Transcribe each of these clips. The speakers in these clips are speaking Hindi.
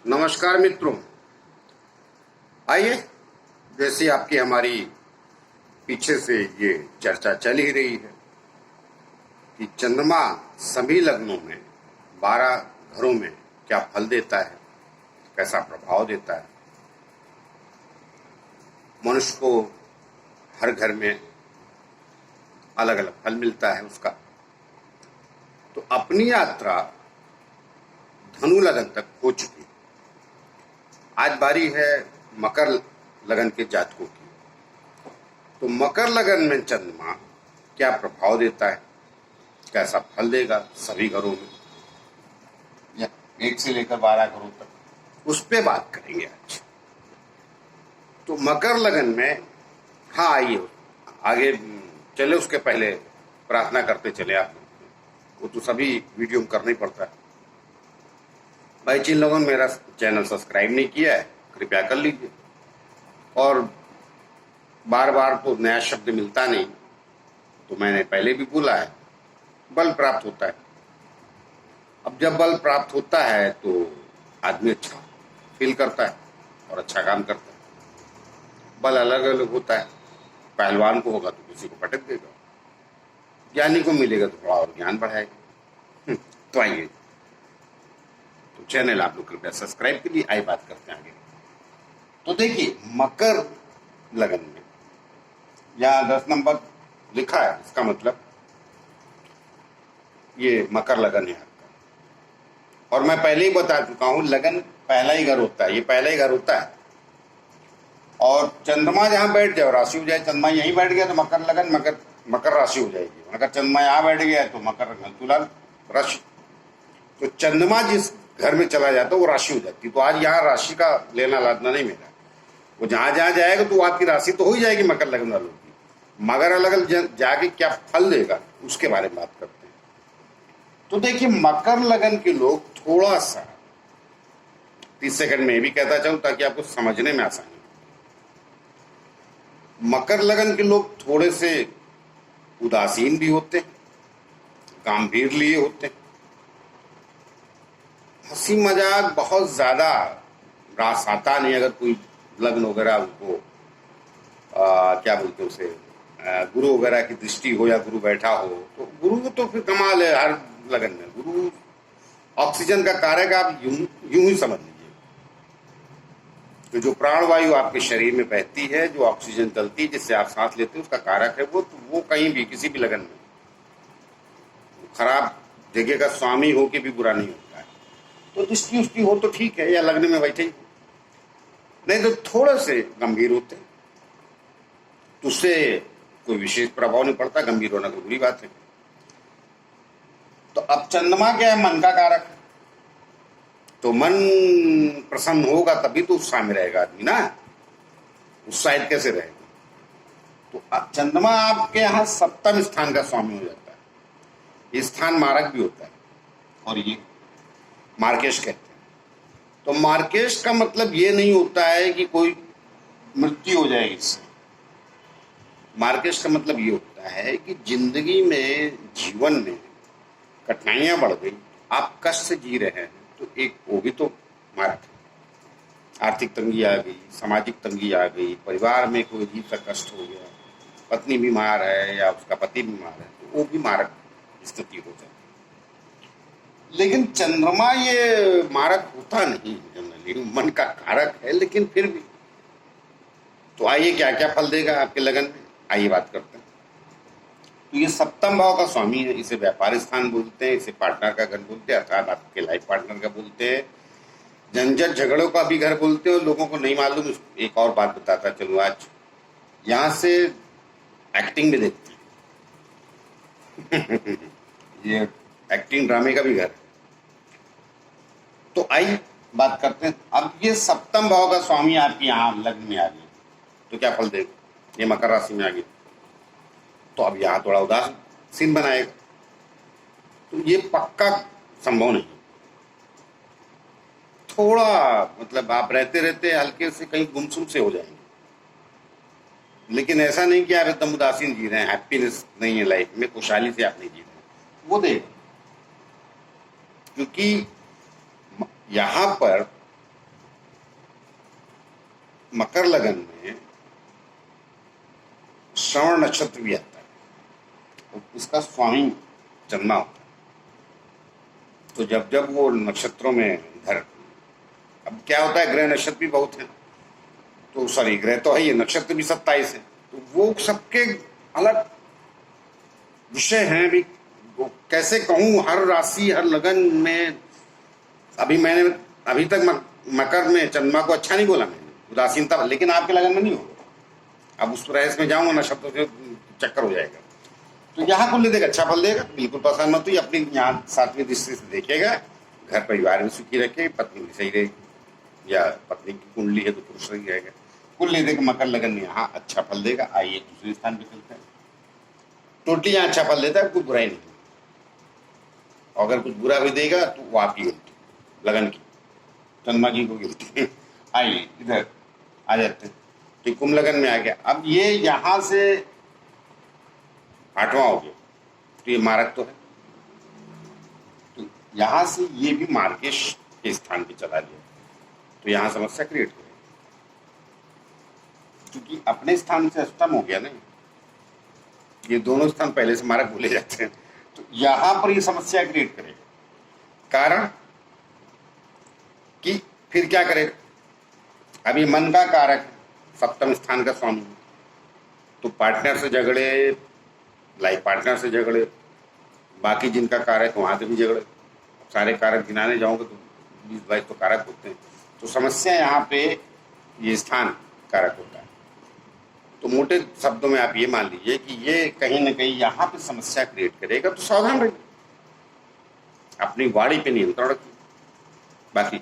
नमस्कार मित्रों। आइए, जैसे आपकी हमारी पीछे से ये चर्चा चल ही रही है कि चंद्रमा सभी लग्नों में 12 घरों में क्या फल देता है, कैसा प्रभाव देता है। मनुष्य को हर घर में अलग अलग फल मिलता है उसका। तो अपनी यात्रा धनु लगन तक हो चुकी। आज बारी है मकर लगन के जातकों की। तो मकर लगन में चंद्रमा क्या प्रभाव देता है, कैसा फल देगा सभी घरों में, या 1 से लेकर 12 घरों तक, उस पे बात करेंगे आज। तो मकर लगन में, हाँ आइए आगे चले, उसके पहले प्रार्थना करते चले आप लोग। वो तो सभी वीडियो में करना ही पड़ता है भाई। जिन लोगों ने मेरा चैनल सब्सक्राइब नहीं किया है कृपया कर लीजिए। और बार बार तो नया शब्द मिलता नहीं, तो मैंने पहले भी बोला है, बल प्राप्त होता है। अब जब बल प्राप्त होता है तो आदमी अच्छा फील करता है और अच्छा काम करता है। बल अलग अलग होता है। पहलवान को होगा तो किसी को पटक देगा, ज्ञानी को मिलेगा तो थोड़ा और ज्ञान बढ़ाएगा। तो आइए, तो चैनल आप लोग कृपया सब्सक्राइब के लिए। आइए बात करते हैं आगे। तो देखिए, मकर लगन में यहाँ 10 नंबर लिखा है, इसका मतलब ये मकर लगन है आपका। और मैं पहले ही बता चुका हूं, लगन पहला ही घर होता है, ये पहला ही घर होता है। और चंद्रमा जहां बैठ जाए, राशि हो जाए, चंद्रमा यहीं बैठ गया तो मकर लगन मकर राशि हो जाएगी। अगर चंद्रमा यहाँ बैठ गया तो मकर तुला राशि। तो चंद्रमा जिस घर में चला जाता है वो राशि हो जाती है। तो आज यहाँ राशि का लेना लादना नहीं मेरा। वो जहां जहां जाएगा तो आपकी राशि तो हो ही जाएगी मकर लगन वालों की। मगर अलग अलग जाके क्या फल देगा उसके बारे में बात करते हैं। तो देखिए, मकर लगन के लोग थोड़ा सा 30 सेकंड में भी कहता चाहूं ताकि आपको समझने में आसानी हो। मकर लगन के लोग थोड़े से उदासीन भी होते हैं, गंभीर लिए होते हैं, हंसी मजाक बहुत ज्यादा रास आता नहीं। अगर कोई लग्न वगैरह उनको क्या बोलते हैं उसे, गुरु वगैरह की दृष्टि हो या गुरु बैठा हो, तो गुरु तो फिर कमाल है। हर लगन में गुरु ऑक्सीजन का कारक, आप यूं ही समझ लीजिए कि जो प्राणवायु आपके शरीर में बहती है, जो ऑक्सीजन चलती है, जिससे आप सांस लेते हैं, उसका कारक है वो। तो वो कहीं भी किसी भी लगन में खराब जगह का स्वामी हो के भी बुरा नहीं होता है। तो दृष्टि उसकी हो तो ठीक है, या लगने में बैठे ही, नहीं तो थोड़े से गंभीर होते हैं, तो उससे कोई विशेष प्रभाव नहीं पड़ता। गंभीर होना तो बुरी बात है। तो अब चंद्रमा क्या है, मन का कारक है। तो मन प्रसन्न होगा तभी तो उत्साह में रहेगा आदमी ना, उत्साहित कैसे रहेगा। तो अब चंद्रमा आपके यहाँ 7वें स्थान का स्वामी हो जाता है। ये स्थान मारक भी होता है और ये मार्केश कहते हैं। तो मार्केश का मतलब ये नहीं होता है कि कोई मृत्यु हो जाएगी इससे। मार्केश का मतलब ये होता है कि जिंदगी में, जीवन में कठिनाइयां बढ़ गई, आप कष्ट से जी रहे हैं, तो एक वो भी तो मारक है। आर्थिक तंगी आ गई, सामाजिक तंगी आ गई, परिवार में कोई अजीब सा कष्ट हो गया, पत्नी बीमार है या उसका पति बीमार है, तो वो भी मारक स्थिति हो जाती है। लेकिन चंद्रमा ये मारक होता नहीं जनरली, मन का कारक है, लेकिन फिर भी। तो आइए, क्या क्या फल देगा आपके लगन में, आइए बात करते हैं। तो ये 7वें भाव का स्वामी है। इसे व्यापार स्थान बोलते हैं, इसे पार्टनर का घर बोलते हैं, अर्थात आपके लाइफ पार्टनर का बोलते हैं, झंझट झगड़ों का भी घर बोलते हैं। और लोगों को नहीं मालूम, एक और बात बताता चलो आज, यहां से एक्टिंग भी देखते हैं। ये एक्टिंग ड्रामे का भी घर है। तो आइए बात करते हैं। अब ये 7वें भाव का स्वामी आपके यहाँ लग्न में आ गया तो क्या फल देगा। ये मकर राशि में आ गया तो अब यहाँ थोड़ा उदासीन बनाएगा, तो ये पक्का संभव नहीं। थोड़ा मतलब आप रहते रहते हल्के से कहीं गुमसुम से हो जाएंगे, लेकिन ऐसा नहीं कि आप एकदम उदासीन जी रहे हैं, हैप्पीनेस नहीं है लाइफ में, खुशहाली से आप नहीं जी रहे, वो देगा। क्योंकि यहाँ पर मकर लगन में श्रवण नक्षत्र भी आता है और उसका स्वामी चंद्रमा होता है। तो जब जब वो नक्षत्रों में इधर, अब क्या होता है, ग्रह नक्षत्र भी बहुत है, तो सॉरी ग्रह तो है, ये नक्षत्र भी 27 है, तो वो सबके अलग विषय हैं। भी वो कैसे कहूं, हर राशि हर लगन में, मैंने अभी तक मकर में चंद्रमा को अच्छा नहीं बोला मैंने, उदासीनता, लेकिन आपके लगन में नहीं होगा। अब उस रहस्य में जाऊंगा ना, शब्दों से चक्कर हो जाएगा। तो यहाँ कुल देगा, अच्छा फल देगा, बिल्कुल परेशान मत हुई। अपनी यहाँ 7वीं दृष्टि से देखेगा, घर परिवार में सुखी रखे, पत्नी भी सही रहेगी, या पत्नी की कुंडली है तो पुरुष सही रहेगा। कुल ले देगा मकर लगन में यहाँ अच्छा फल देगा। आइए दूसरे स्थान पे चलते हैं। टोटली यहाँ अच्छा फल देता है, कोई बुराई नहीं। अगर कुछ बुरा भी देगा तो वो आपकी गिनती, लगन की, चंद्रमा की को गिनती। आइए इधर आ जाते हैं। तो कुंभ लगन में आ गया। अब ये यहां से 8वां हो गया, तो ये मारक तो है, तो यहां से ये भी मार्केश के स्थान पे चला गया, तो यहां समस्या क्रिएट करेगा, क्योंकि अपने स्थान से अष्टम हो गया ना। ये दोनों स्थान पहले से मारक बोले जाते हैं, तो यहां पर ये समस्या क्रिएट करेगा। कारण कि फिर क्या करेगा, अभी मन का कारक, सप्तम स्थान का स्वामी, तो पार्टनर से झगड़े, लाइफ पार्टनर से झगड़े, बाकी जिनका कारक वहां से भी झगड़े। सारे कारक गिनाने जाओगे तो 20-22 तो कारक होते हैं। तो समस्या यहाँ पे ये स्थान कारक होता है। तो मोटे शब्दों में आप ये मान लीजिए कि ये कहीं ना कहीं यहाँ पे समस्या क्रिएट करेगा, तो सावधान रहिए, अपनी वाणी पे नियंत्रण रखिए। बाकी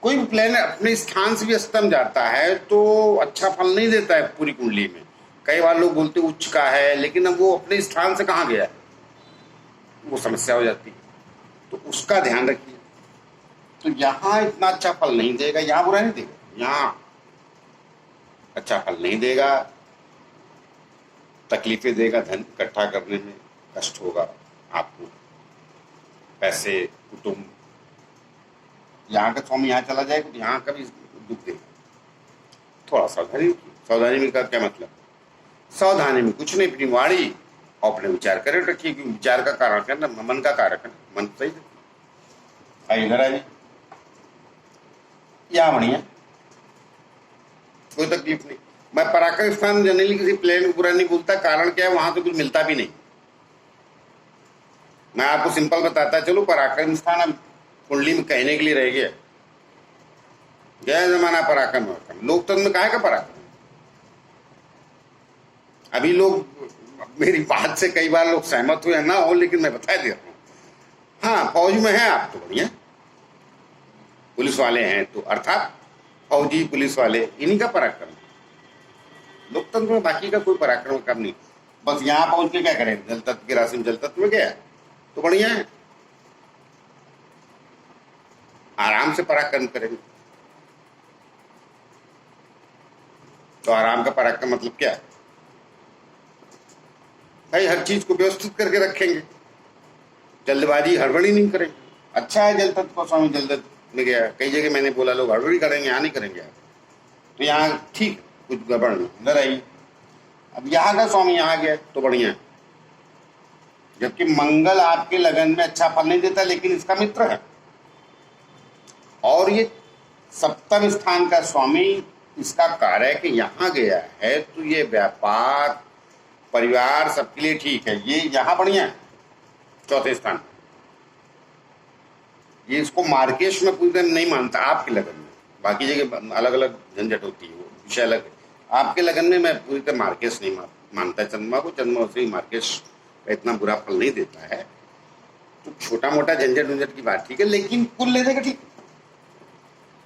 कोई भी प्लेनेट अपने स्थान से भी अस्तम जाता है तो अच्छा फल नहीं देता है पूरी कुंडली में। कई बार लोग बोलते उच्च का है, लेकिन अब वो अपने स्थान से कहाँ गया है, वो समस्या हो जाती है। तो उसका ध्यान रखिए। तो यहाँ इतना अच्छा फल नहीं देगा, यहाँ बुरा नहीं देगा, यहाँ अच्छा फल नहीं देगा, तकलीफें देगा, धन इकट्ठा करने में कष्ट होगा आपको, पैसे, कुटुंब। यहाँ का स्वामी यहाँ चला जाएगा तो यहाँ का भी दुख देगा। थोड़ा सावधानी रखिए। सावधानी में का क्या मतलब, सावधानी में कुछ नहीं, अपनी वाणी और अपने विचार करे रखिए, क्योंकि विचार का कारण है ना, मन का कारक है, मन सही है। इधर आइए, यहाँ बढ़िया, कोई तकलीफ नहीं। मैं पराक्रम स्थान जनरली किसी प्लेन को बुरा नहीं बोलता, कारण क्या है, वहां तो कुछ मिलता भी नहीं। मैं आपको सिंपल बताता चलो, पराक्रम स्थान अब कुंडली में कहने के लिए रह गया, गया जमाना पराक्रम। लोकतंत्र में काहे का पराक्रम। अभी लोग, मेरी बात से कई बार लोग सहमत हुए ना हो, लेकिन मैं बता दे रहा हूं, हाँ फौज में है आप तो बढ़िया, पुलिस वाले हैं तो अर्थात फौजी पुलिस वाले, इन्हीं का पराक्रम। लोकतंत्र में बाकी का कोई पराक्रम कर नहीं। बस यहाँ पहुंच के क्या करें, जल तत्व की राशि में जल तत्व में गया तो बढ़िया है, आराम से पराक्रम करेंगे। तो आराम का पराक्रम मतलब क्या है भाई, हर चीज को व्यवस्थित करके रखेंगे, जल्दबाजी हड़बड़ी नहीं करेंगे। अच्छा है जल तत्व को स्वामी जल तत्व में गया, कई जगह मैंने बोला लोग हड़बड़ी करेंगे, यहाँ नहीं करेंगे। तो यहाँ ठीक कुछ गड़बड़ नहीं, इधर आई। अब यहाँ का स्वामी यहाँ गया तो बढ़िया है, जबकि मंगल आपके लगन में अच्छा फल नहीं देता, लेकिन इसका मित्र है, और ये सप्तम स्थान का स्वामी, इसका कार्य कि यहाँ गया है, तो ये व्यापार परिवार सबके लिए ठीक है। ये यहाँ बढ़िया है, चौथे स्थान। ये इसको मार्केश में पूरी तरह नहीं मानता आपके लगन में, बाकी जगह अलग अलग झंझट होती है, वो विषय अलग है। आपके लगन में मैं पूरी तरह मार्केश नहीं मानता चंद्रमा को। चंद्रमा से ही मार्केश इतना बुरा फल नहीं देता है। तो छोटा मोटा झंझट झंझट की बात ठीक है, लेकिन कुल ले देगा ठीक।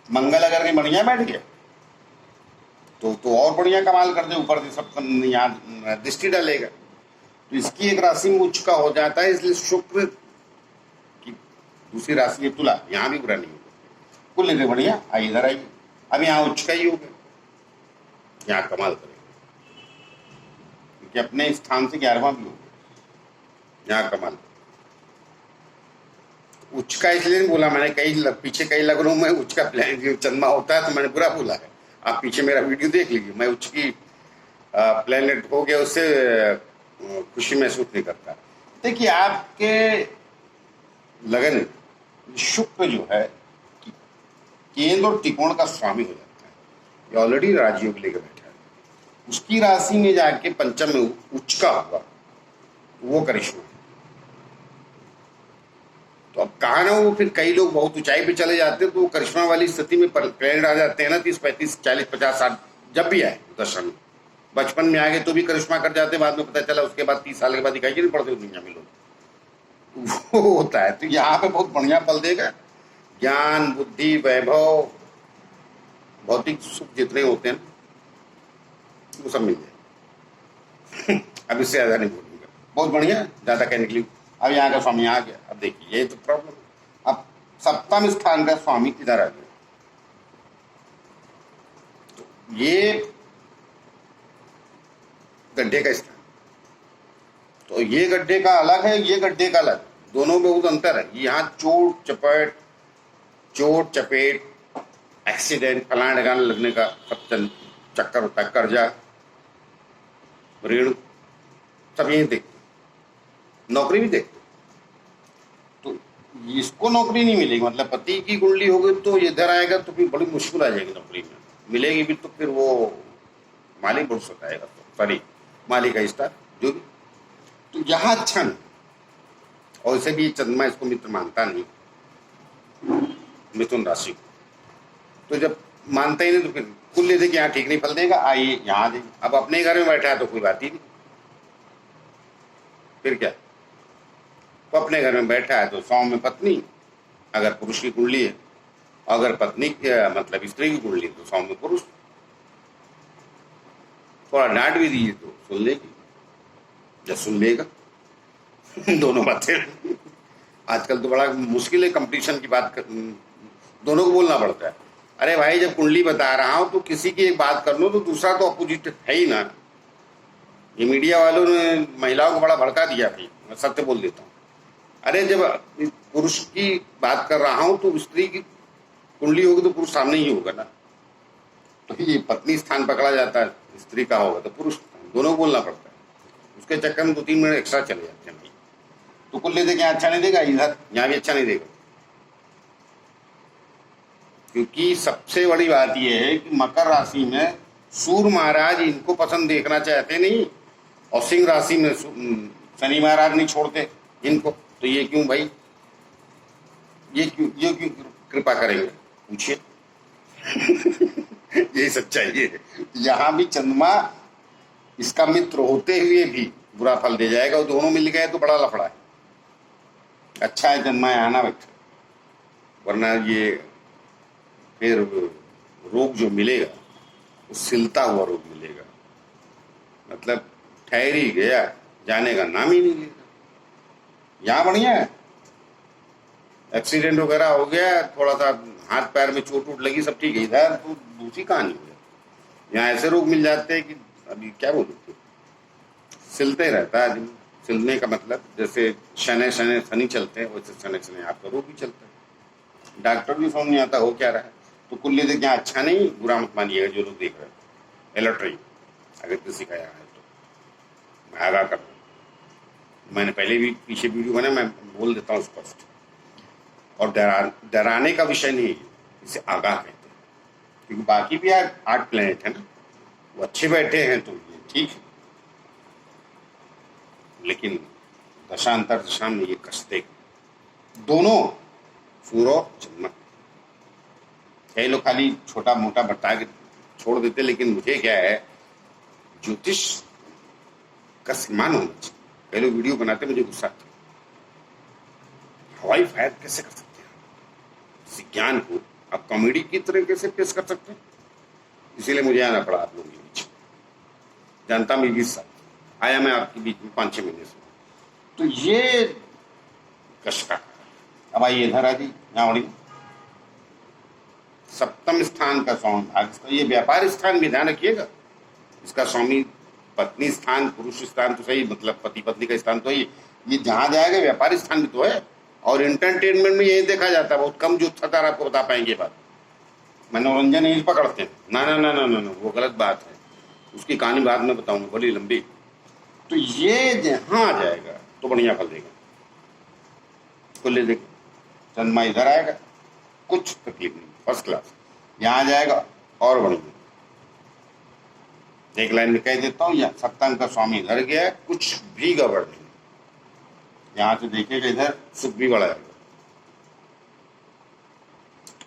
मंगल अगर कहीं बढ़िया बैठ गया तो और बढ़िया कमाल कर दे, ऊपर से सब यहाँ दृष्टि डालेगा, तो इसकी एक राशि में उच्च का हो जाता है। इसलिए शुक्र की दूसरी राशि है तुला, यहाँ भी बुरा नहीं होगा, कुल ले बढ़िया। आई इधर आइए, अब यहाँ उच्च का ही होगा, यहाँ कमाल करेगा, क्योंकि अपने स्थान से 11वां भी होगा, यहाँ कमाल। उच्च का इसलिए नहीं बोला मैंने, कई पीछे कई लगनों में उच्च का प्लान चंद्रमा होता है तो मैंने बुरा बोला है। आप पीछे मेरा वीडियो देख लीजिए, मैं उसकी प्लेनेट हो गया उससे खुशी महसूस नहीं करता। देखिए आपके लगन शुक्र जो है केंद्र और त्रिकोण का स्वामी हो जाता है, ये ऑलरेडी राजयोग लेकर बैठा है, उसकी राशि में जाके पंचम में उच्च का होगा, वो करिश्मा। तो अब कहा ना, वो फिर कई लोग बहुत ऊंचाई पे चले जाते हैं तो वो करिश्मा वाली स्थिति में प्लेनेट आ जाते हैं ना, 30 35 40 50 60 जब भी आए दर्शन में। बचपन में आ गए तो भी करिश्मा कर जाते, बाद में पता चला उसके बाद 30 साल के बाद दिखाई नहीं पड़ते दुनिया में लोग, वो होता है। तो यहाँ पे बहुत बढ़िया फल देगा, ज्ञान बुद्धि वैभव भौतिक सुख जितने होते हैं वो सब मिल जाए। अब इससे ज्यादा नहीं बोलूंगा, बहुत बढ़िया, ज्यादा कहने के लिए। अब यहाँ का स्वामी आ गया, अब देखिए ये तो प्रॉब्लम, अब सप्तम स्थान का स्वामी इधर आ गया, तो ये गड्ढे का स्थान, तो ये गड्ढे का अलग है, ये गड्ढे का अलग, दोनों में बहुत अंतर है। यहाँ चोट चपेट एक्सीडेंट फलाने ढगाने लगने का सब चक्कर होता है, कर्जा ऋण सब यही देखते, नौकरी भी देखते। तो इसको नौकरी नहीं मिलेगी, मतलब पति की कुंडली होगी तो इधर आएगा तो फिर बड़ी मुश्किल आ जाएगी नौकरी में, मिलेगी भी तो फिर वो मालिक बहुत सताएगा, सॉरी मालिक का स्टार जो भी। तो यहाँ अच्छा नहीं, और इसे भी चंद्रमा इसको मित्र मानता नहीं, मिथुन राशि को। तो जब मानता ही नहीं तो फिर कुल ले दे कि यहाँ ठीक नहीं फल देगा, आइए यहाँ दे। अब अपने घर में बैठा है तो कोई बात ही नहीं, फिर क्या। तो अपने घर में बैठा है तो 100 में पत्नी, अगर पुरुष की कुंडली है, अगर पत्नी मतलब स्त्री की कुंडली तो 100 में पुरुष। थोड़ा डांट भी दीजिए तो सुन लेगी या सुन लेगा। दोनों बातें आजकल तो बड़ा मुश्किल है, कंपटीशन की बात दोनों को बोलना पड़ता है। अरे भाई जब कुंडली बता रहा हूं तो किसी की एक बात कर लो तो दूसरा तो अपोजिट है ही ना। ये मीडिया वालों ने महिलाओं को बड़ा भड़का दिया भाई, मैं सत्य बोल देता हूँ। अरे जब पुरुष की बात कर रहा हूं तो स्त्री की कुंडली होगी तो पुरुष सामने ही होगा ना। तो ये पत्नी स्थान पकड़ा जाता है, स्त्री का होगा तो पुरुष, दोनों को बोलना पड़ता है। उसके चक्कर में 2-3 मिनट एक्स्ट्रा चले जाते हैं भाई। तो कुल ले दे क्या अच्छा नहीं देगा, इधर यहाँ भी अच्छा नहीं देगा। क्योंकि सबसे बड़ी बात यह है कि मकर राशि में सूर्य महाराज इनको पसंद देखना चाहते नहीं, और सिंह राशि में शनि महाराज नहीं छोड़ते इनको। तो ये क्यों भाई, ये क्यों कृपा करेंगे, पूछिए। यही सच्चाई है। यहाँ भी चंद्रमा इसका मित्र होते हुए भी बुरा फल दे जाएगा, और दोनों मिल गए तो बड़ा लफड़ा है। अच्छा है चंद्रमा यहाँ ना बैठे, वरना ये फिर रोग जो मिलेगा वो सिलता हुआ रोग मिलेगा, मतलब ठहर ही गया, जाने का नाम ही नहीं लेगा। यहाँ बढ़िया है, एक्सीडेंट वगैरह हो गया, थोड़ा सा हाथ पैर में चोट वोट लगी, सब ठीक है। इधर तो दूसरी कहानी हो जाती, यहाँ ऐसे रोग मिल जाते हैं कि अभी क्या बोलूं, सिलते रहता है आदमी। सिलने का मतलब जैसे शनि चलते हैं, वैसे शनि आपका रोग भी चलता है। डॉक्टर भी समझ नहीं आता हो क्या रहा है। तो कुल देख यहाँ अच्छा नहीं, बुरा मत मानिएगा जो लोग देख रहे हैं। एलर्ट्री अगर किसी का यहाँ है तो मैं आगाह कर दूँ, मैंने पहले भी पीछे वीडियो बना, मैं बोल देता हूँ स्पष्ट। और डराने का विषय नहीं है, इसे आगाह कहते हैं। क्योंकि बाकी भी 8 प्लेनेट है ना, वो अच्छे बैठे हैं तो ये ठीक है, लेकिन दशांतर दशा में ये कसते दोनों सूर्य और चंद्रमा। कई लोग खाली छोटा मोटा बता के छोड़ देते, लेकिन मुझे क्या है, ज्योतिष का सम्मान होना चाहिए। कई लोग वीडियो बनाते मुझे गुस्सा आता है, हवाई फायर कैसे कर सकते हैं इस ज्ञान को आप कॉमेडी की तरह कैसे पेश कर सकते हैं। इसीलिए मुझे आना पड़ा आप लोगों के बीच। जानता मैं 20 साल आया मैं आपके बीच में 5-6 महीने से। तो ये कष्ट का। अब आइए इधर आ जी, यहाँ सप्तम स्थान का स्वामी भाग, ये व्यापार स्थान भी ध्यान रखिएगा। इसका स्वामी पत्नी स्थान, पुरुष स्थान तो सही, मतलब पति पत्नी का स्थान तो ये जहां जाएगा व्यापार स्थान भी तो है। और एंटरटेनमेंट में यही देखा जाता है, बहुत कम जो तारा आपको बता पाएंगे बात। मनोरंजन यही पकड़ते हैं। ना ना ना ना ना ना, वो गलत बात है, उसकी कहानी बाद में बताऊंगा, बड़ी लंबी। तो ये जहां आ जाएगा तो बढ़िया फल देगा। इसको ले देखो, चंद्रमा इधर आएगा, कुछ तकलीफ नहीं, फर्स्ट क्लास। यहाँ आ जाएगा और बढ़िया। एक लाइन में कह देता हूँ, या सप्तम का स्वामी इधर गया है, कुछ भी गड़बड़ नहीं। यहाँ से देखिएगा इधर सुख भी बढ़ा जाएगा।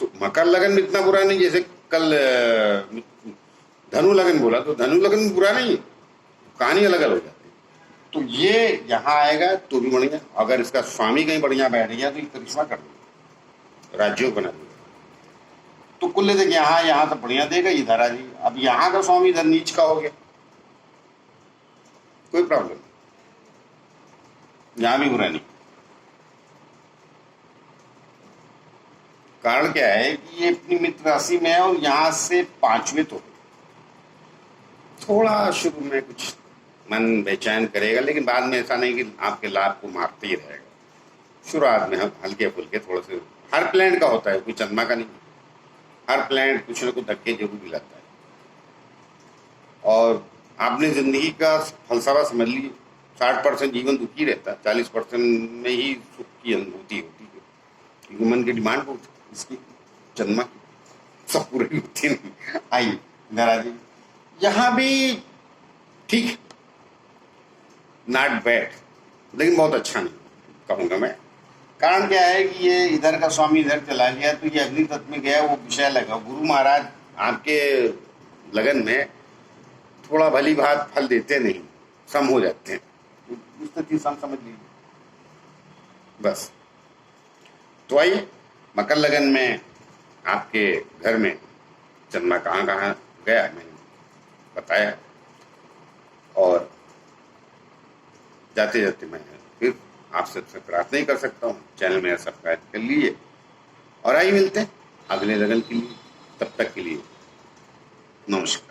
तो मकर लगन में इतना बुरा नहीं, जैसे कल धनु लगन बोला, तो धनु लगन में बुरा नहीं है, कहानी अलग अलग हो जाती है। तो ये यहाँ आएगा तो भी बढ़िया, अगर इसका स्वामी कहीं बढ़िया बैठ गया तो ये करिश्मा कर देगा, राज्यों बना देगा। तो कुल देख यहाँ तो बढ़िया देगा, इधर आ जाइए। अब यहाँ का स्वामी इधर नीच का हो गया, कोई प्रॉब्लम नहीं, यहाँ भी बुरा नहीं। कारण क्या है कि ये अपनी मित्र राशि में है और यहां से 5वें, तो थोड़ा शुरू में कुछ मन बेचैन करेगा, लेकिन बाद में ऐसा नहीं कि आपके लाभ को मारते ही रहेगा। शुरुआत में हम हल्के फुल्के थोड़े से, हर प्लैनेट का होता है, कोई चंद्रमा का नहीं। हर प्लैनेट कुछ न कुछ धक्के जरूर दिलाता है। और आपने जिंदगी का फलसफा समझ लीजिए, 60% जीवन दुखी रहता है, 40% में ही सुख की अनुभूति होती है, क्योंकि मन की डिमांड बहुत है इसकी, चंद्रमा की सब पूरी होती नहीं। आइए इधर आ जाइए, यहाँ भी ठीक है, नॉट बैड, लेकिन बहुत अच्छा नहीं कहूँगा मैं। कारण क्या है कि ये इधर का स्वामी इधर चला गया, तो ये अग्नि तत्व में गया, वो विषय लगा। गुरु महाराज आपके लगन में थोड़ा भली भात फल देते नहीं, सम हो जाते हैं, स्थिति सम समझ लीजिए बस। तो आइए, मकर लगन में आपके घर में चंद्रमा कहाँ कहाँ गया मैंने बताया, और जाते जाते मैं फिर आपसे प्रार्थना ही कर सकता हूँ, चैनल मेरा सब्सक्राइब कर लीजिए। और आइए मिलते हैं अगले लगन के लिए, तब तक के लिए नमस्कार।